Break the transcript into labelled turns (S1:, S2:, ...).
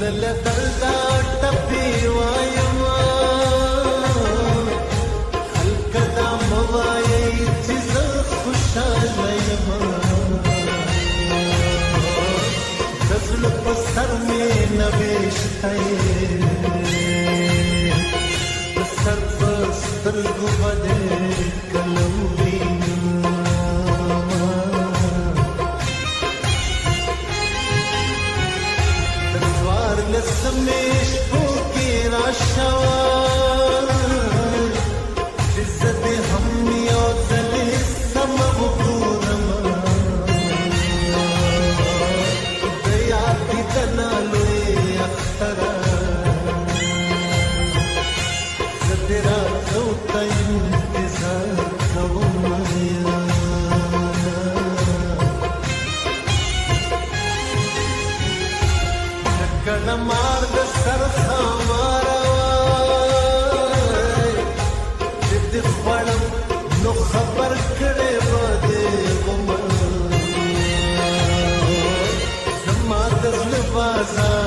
S1: دلدا ټپي وايما خلک دا موایي چې زه خوشاله یم د زړه په سر مې نوشته د سر په سترګو باندې قلم لسمیش پوکی راشوار جزد هم یو دلی سمغ پورم دیا کی دنالوی اخترا زدرا دوتا انتظار کوم کله مار د سر خماره وای چې د خوړم نو خبر کړې به دې ومه زما د زړه بازار